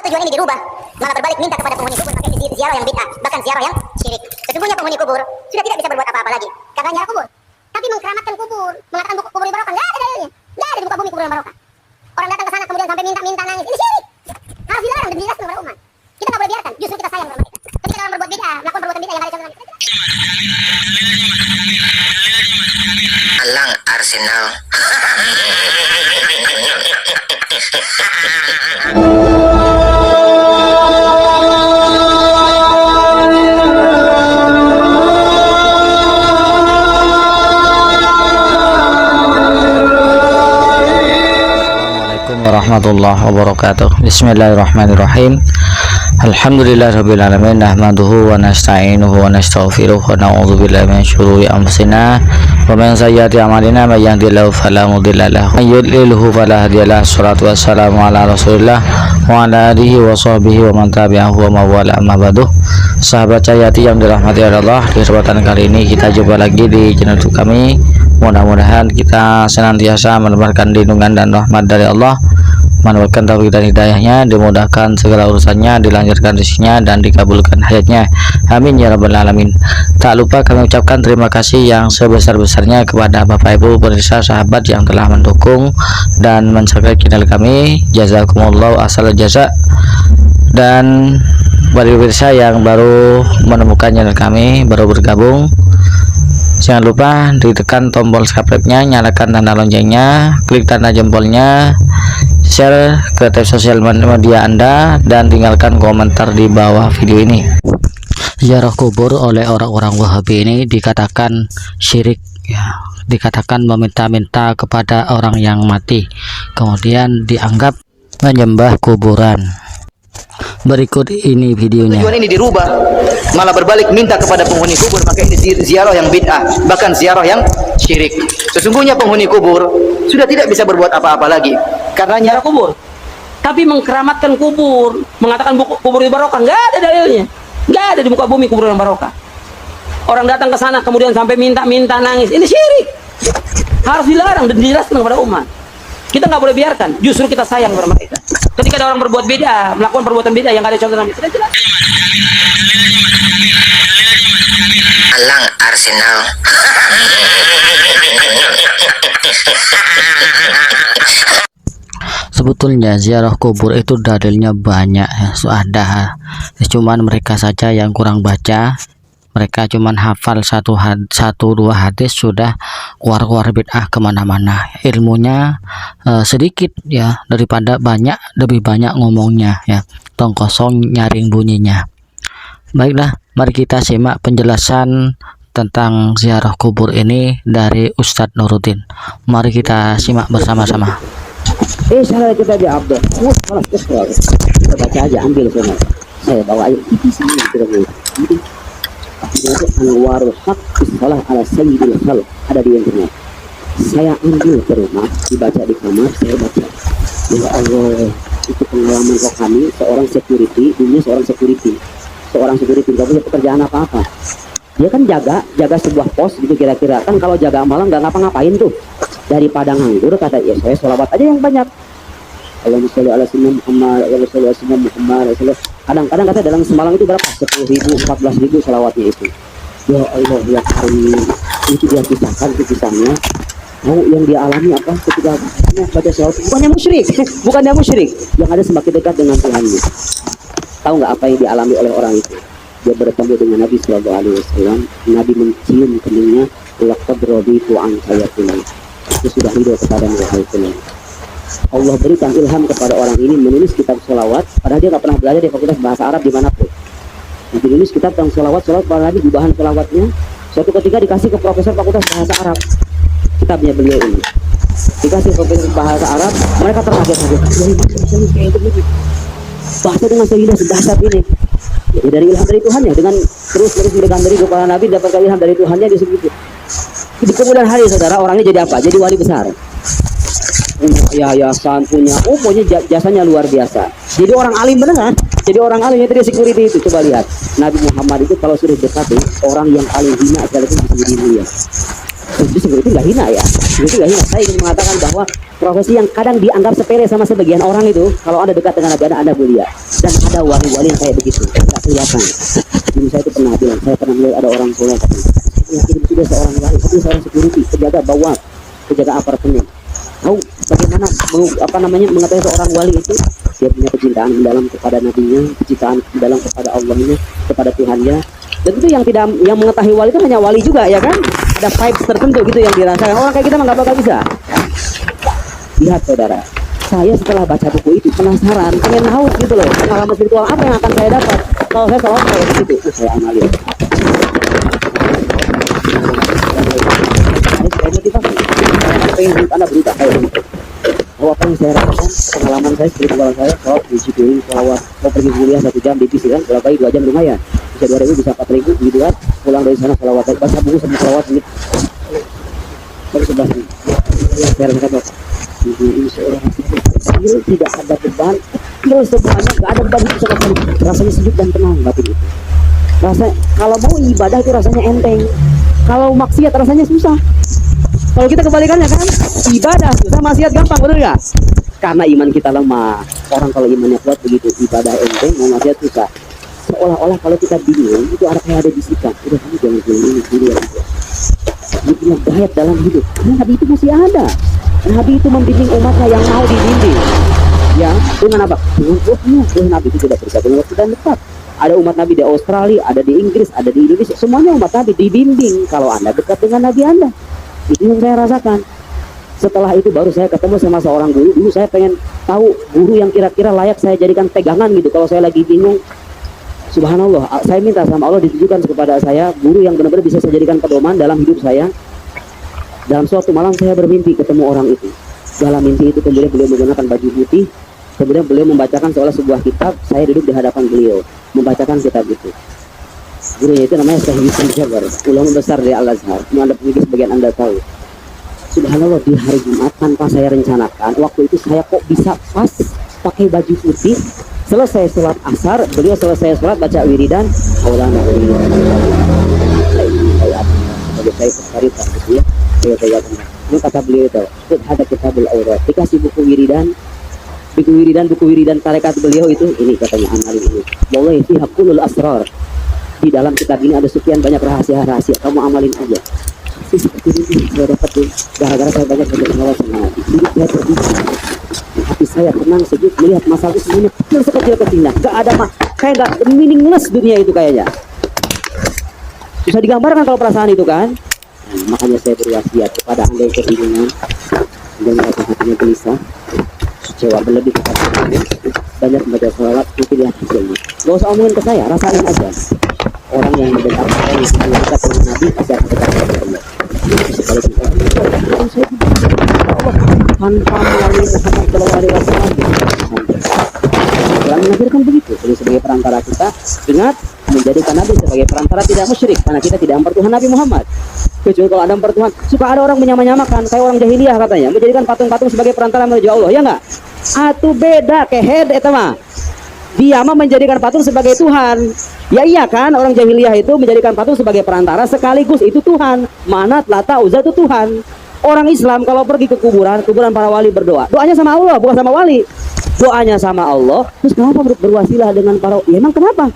tujuan ini dirubah, malah berbalik minta kepada penghuni kubur maka ini ziarah yang bid'ah, bahkan ziarah yang syirik. Sesungguhnya penghuni kubur sudah tidak bisa berbuat apa-apa lagi karena ziarah kubur. Tapi mengkeramatkan kubur, mengatakan kubur yang barokah, nggak ada dalilnya. Nggak ada di muka bumi kubur yang barokah. Orang datang ke sana kemudian sampai minta-minta nangis, ini syirik. Harus dilarang dan dijelaskan kepada umat. Kita nggak boleh biarkan, justru kita sayang kepada mereka. Ketika orang berbuat bid'ah, melakukan perbuatan bid'ah yang ada contohnya. Alang Arsenal. Assalamualaikum warahmatullahi wabarakatuh. Bismillahirrahmanirrahim. Alhamdulillahirabbil alamin, nahmaduhu wa nasta'inuhu wa nastaghfiruh wa na'udzu billahi min syururi anfusina wa min sayyiati a'malina, may yahdihillahu fala mudilla lahu wa may yudlilhu fala hadiya lahu. Shalatu wassalamu ala Rasulillah wa ala alihi wa sahbihi wa man tabi'ahu wa mawala, amma ba'du. Sahabat Cahayati yang dirahmati Allah, di kesempatan kali ini kita jumpa lagi di channel kami. Mudah-mudahan kita senantiasa menebarkan lindungan dan rahmat dari Allah, mendapatkan taufik dan hidayahnya, dimudahkan segala urusannya, dilancarkan rezekinya dan dikabulkan hajatnya. Amin ya rabbal alamin. Tak lupa kami ucapkan terima kasih yang sebesar-besarnya kepada Bapak Ibu pemirsa sahabat yang telah mendukung dan men-subscribe channel kami. Jazakumullah asal jaza. Dan bagi pemirsa yang baru menemukan channel kami, baru bergabung, jangan lupa ditekan tombol subscribe-nya, nyalakan tanda loncengnya, klik tanda jempolnya, share ke tab sosial media Anda, dan tinggalkan komentar di bawah video ini. Ziarah kubur oleh orang-orang Wahabi ini dikatakan syirik, ya, dikatakan meminta-minta kepada orang yang mati, kemudian dianggap menyembah kuburan. Berikut ini videonya. Tujuan ini dirubah, malah berbalik minta kepada penghuni kubur maka ini ziarah yang bid'ah, bahkan ziarah yang syirik. Sesungguhnya penghuni kubur sudah tidak bisa berbuat apa-apa lagi karena ziarah kubur. Tapi mengkeramatkan kubur, mengatakan kubur yang barokah, nggak ada dalilnya. Nggak ada di muka bumi kubur yang barokah. Orang datang ke sana kemudian sampai minta-minta nangis, ini syirik. Harus dilarang dan dijelaskan kepada umat. Kita nggak boleh biarkan, justru kita sayang kepada mereka. Ketika ada orang berbuat beda, melakukan perbuatan beda yang ada contohnya, kita jelas. Alang Arsenal. Sebetulnya ziarah kubur itu dalilnya banyak, ya, ada. Cuman mereka saja yang kurang baca. Mereka cuman hafal satu dua hadis sudah keluar bid'ah kemana-mana. Ilmunya sedikit, ya, daripada banyak, lebih banyak ngomongnya, ya, tong kosong nyaring bunyinya. Baiklah, mari kita simak penjelasan tentang ziarah kubur ini dari Ustadz Nuruddin. Mari kita simak bersama-sama. Salah kita di Abdul. Kita baca aja, ambil semua. Saya bawa aja. Anwarul Haq Salah ala Sayyidil Khalq, ada di internet. Saya ambil ke rumah, dibaca di kamar, saya baca. Ya Allah, itu pengalaman rohani seorang security, dunia seorang security nggak punya pekerjaan apa-apa. Dia kan jaga sebuah pos gitu kira-kira. Kan kalau jaga malam nggak ngapa-ngapain tuh. Daripada nganggur, kata ya saya sholawat aja yang banyak. Allahumma sholli ala sayyidina Muhammad, Allahumma sholli ala sayyidina Muhammad. Kadang-kadang kata dalam semalam itu berapa? 10.000, 14.000 sholawatnya itu. Ya Allah, ya Karim. Itu dia kisahkan, itu kisahnya. Tahu yang dia alami apa ketika baca sholawat? Bukannya musyrik. Yang ada semakin dekat dengan Tuhannya. Tahu nggak apa yang dialami oleh orang itu? Dia bertemu dengan Nabi Sallallahu Alaihi Wasallam. Nabi mencium keningnya. Laqad raditu an sayyidina. Itu sudah ridho kepada wahai Tuhan. Allah berikan ilham kepada orang ini menulis kitab sholawat, padahal dia nggak pernah belajar di fakultas bahasa Arab dimanapun. Nah, menulis kitab tentang sholawat para nabi, di bahan sholawatnya. Suatu ketika dikasih ke profesor fakultas bahasa Arab, kitabnya beliau ini dikasih ke profesor bahasa Arab, mereka terkaget-kaget. Bahasa dengan sehingga sedahsyat ini. Ya, dari ilham dari Tuhannya, dengan terus memberikan dari kepada Nabi, dapatkan ilham dari Tuhannya di segitu. Di kemudian hari saudara orangnya jadi apa? Jadi wali besar. Punya yayasan, punya jasanya luar biasa. Jadi orang alim beneran. Jadi orang alim itu dia security itu. Coba lihat Nabi Muhammad itu kalau sudah dekati orang yang paling hina sekalipun bisa jadi mulia. Jadi security nggak hina ya. Security nggak hina. Saya ingin mengatakan bahwa profesi yang kadang dianggap sepele sama sebagian orang itu, kalau Anda dekat dengan Nabi Anda mulia. Dan ada wali-wali yang kayak begitu, nggak kelihatan. Ibu saya itu pernah bilang, saya pernah melihat ada orang soleh, saya yakin itu dia seorang wali, tapi seorang security, penjaga bawah, penjaga apartemen. Tahu bagaimana mengetahui seorang wali itu? Dia punya kecintaan mendalam kepada nabinya, kecintaan mendalam kepada Allahnya, kepada Tuhannya. Dan itu yang mengetahui wali itu hanya wali juga, ya kan? Ada vibes tertentu gitu yang dirasakan. Orang kayak kita mah nggak bakal bisa. Lihat saudara, saya setelah baca buku itu penasaran, pengen tahu gitu loh, pengalaman spiritual apa yang akan saya dapat kalau saya selalu kayak begitu. Saya amalin. Saya motivasi. Saya pengen hidup Anda berubah kayak gitu. Kalau apa yang saya rasakan, pengalaman saya spiritual saya, kalau disiplin, kalau pergi kuliah 1 jam di bis kan, berapa kali 2 jam lumayan. Bisa 2.000, bisa 4.000 gitu kan. Pulang dari sana selawat, baca buku sama selawat gitu. Baru 11 yang saya rasakan. Ini seorang kecil, tidak ada beban, kecil semuanya, nggak ada beban itu sama sekali. Rasanya sejuk dan tenang batin itu. Rasanya kalau mau ibadah itu rasanya enteng, kalau maksiat rasanya susah. Kalau kita kebalikannya kan, ibadah susah, maksiat gampang, betul nggak? Karena iman kita lemah. Orang kalau imannya kuat begitu, ibadah enteng, mau maksiat susah. Seolah-olah kalau kita bingung, itu artinya ada bisikan. Udah kamu jangan ini dulu ya. Dia punya gayat dalam hidup. Karena Nabi itu masih ada. Nabi itu membimbing umatnya yang mau dibimbing. Ya, dengan apa? Dengan rohnya. Roh Nabi itu tidak berkata dengan waktu dan tempat. Ada umat Nabi di Australia, ada di Inggris, ada di Indonesia. Semuanya umat Nabi dibimbing. Kalau Anda dekat dengan Nabi Anda. Itu yang saya rasakan. Setelah itu baru saya ketemu sama seorang guru. Dulu saya pengen tahu guru yang kira-kira layak saya jadikan pegangan gitu. Kalau saya lagi bingung, subhanallah, saya minta sama Allah ditujukan kepada saya guru yang benar-benar bisa saya jadikan pedoman dalam hidup saya. Dalam suatu malam saya bermimpi ketemu orang itu. Dalam mimpi itu kemudian beliau menggunakan baju putih. Kemudian beliau membacakan seolah sebuah kitab. Saya duduk di hadapan beliau membacakan kitab itu. Gurunya itu namanya Syekh Yusuf Jabar, ulama besar dari Al-Azhar. Mungkin sebagian Anda tahu. Subhanallah, di hari Jumat tanpa saya rencanakan, waktu itu saya kok bisa pas pakai baju putih. Selesai sholat asar, beliau selesai sholat baca wiridan. Maulana saya cerita gitu ya. Saya kata beliau itu, ada kitabul aurat. Dikasih buku wiridan tarekat beliau itu. Ini katanya amalin ini. Wallahi fi haqqul asrar. Di dalam kitab ini ada sekian banyak rahasia-rahasia. Kamu amalin aja. Seperti ini saya dapat gara-gara saya banyak berdoa sama Nabi. Hidup saya terbuka. Hati saya tenang, sejuk melihat masalah itu semuanya kecil sekecil-kecilnya. Gak ada kayak gak meaningless dunia itu kayaknya. Bisa digambarkan kalau perasaan itu kan. Nah, makanya saya berwasiat kepada Anda yang kebingungan dan merasa hatinya gelisah, kecewa berlebih kepada Anda, banyak membaca sholawat, nanti dia hasilnya. Gak usah omongin ke saya, rasain aja. Orang yang mendengar orang yang dekat dengan Nabi pasti akan dekat dengan Allah. Sekali kita Allah tanpa melalui Muhammad Shallallahu Alaihi Wasallam. Quran mengajarkan begitu. Jadi sebagai perantara kita, ingat menjadikan Nabi sebagai perantara tidak musyrik, karena kita tidak mempertuhan Nabi Muhammad. Kecuali kalau ada mempertuhan, suka ada orang menyamakan kayak orang jahiliyah katanya, menjadikan patung-patung sebagai perantara menuju Allah, ya enggak? Atu beda kehed eta mah. Dia mah menjadikan patung sebagai Tuhan. Ya iya kan, orang jahiliyah itu menjadikan patung sebagai perantara sekaligus itu Tuhan. Manat, Lata, Uzza itu Tuhan. Orang Islam kalau pergi ke kuburan para wali berdoa, doanya sama Allah, bukan sama wali. Doanya sama Allah. Terus kenapa berwasilah dengan para? Ya emang kenapa?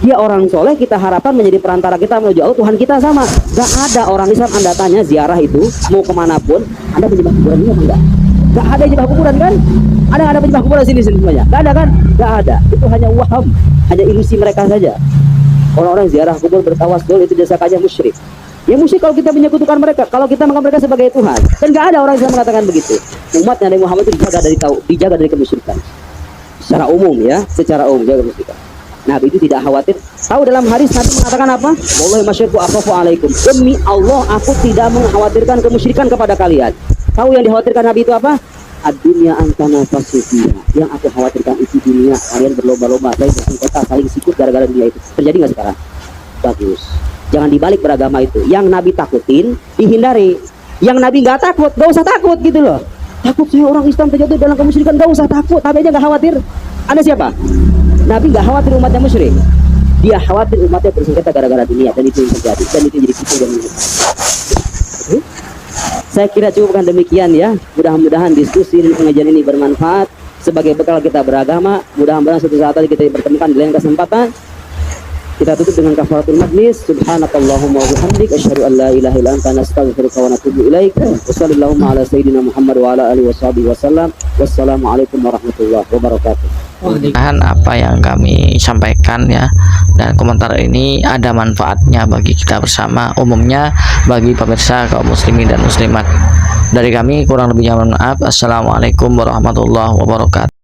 Dia orang soleh, kita harapkan menjadi perantara kita menuju Allah. Tuhan kita sama. Gak ada orang Islam Anda tanya ziarah itu mau kemanapun, Anda menyembah kuburan ini apa enggak? Gak ada yang menyembah kuburan kan? Ada penyembah kuburan sini semuanya? Gak ada kan? Gak ada. Itu hanya waham, hanya ilusi mereka saja. Orang-orang ziarah kubur bertawasul itu jasa saja musyrik. Ya musyrik kalau kita menyekutukan mereka, kalau kita menganggap mereka sebagai Tuhan. Dan gak ada orang yang mengatakan begitu. Umat Nabi Muhammad itu dijaga dari kemusyrikan. Secara umum ya, secara umum jaga kemusyrikan. Nabi itu tidak khawatir. Tahu dalam hadis Nabi mengatakan apa? Wallahi masyaraku akhafu alaikum. Demi Allah aku tidak mengkhawatirkan kemusyrikan kepada kalian. Tahu yang dikhawatirkan Nabi itu apa? Ad-dunya antana fasufiya. Yang aku khawatirkan itu dunia. Kalian berlomba-lomba, saling bersengketa, saling sikut gara-gara dunia itu. Terjadi nggak sekarang? Bagus. Jangan dibalik beragama itu. Yang Nabi takutin, dihindari. Yang Nabi nggak takut, nggak usah takut gitu loh. Takut saya orang Islam terjatuh dalam kemusyrikan, nggak usah takut. Tapi aja nggak khawatir. Anda siapa? Nabi nggak khawatir umatnya musyrik. Dia khawatir umatnya bersengketa gara-gara dunia, dan itu yang terjadi. Dan itu jadi pikir dan saya kira cukupkan demikian ya. Mudah-mudahan diskusi dan pengajian ini bermanfaat. sebagai bekal kita beragama. Mudah-mudahan suatu saat tadi kita dipertemukan di lain kesempatan. Kita tutup dengan kafaratul majlis. Subhanakallahumma wa bihamdik asyhadu an la ilaha illa anta astaghfiruka wa atubu ilaik. Wa sallallahu ala sayyidina Muhammad wa ala alihi washabihi wasallam. Wassalamualaikum warahmatullahi wabarakatuh. Apa yang kami sampaikan ya, dan komentar ini ada manfaatnya bagi kita bersama, umumnya bagi pemirsa kaum muslimin dan muslimat. Dari kami kurang lebihnya mohon maaf. Assalamualaikum warahmatullahi wabarakatuh.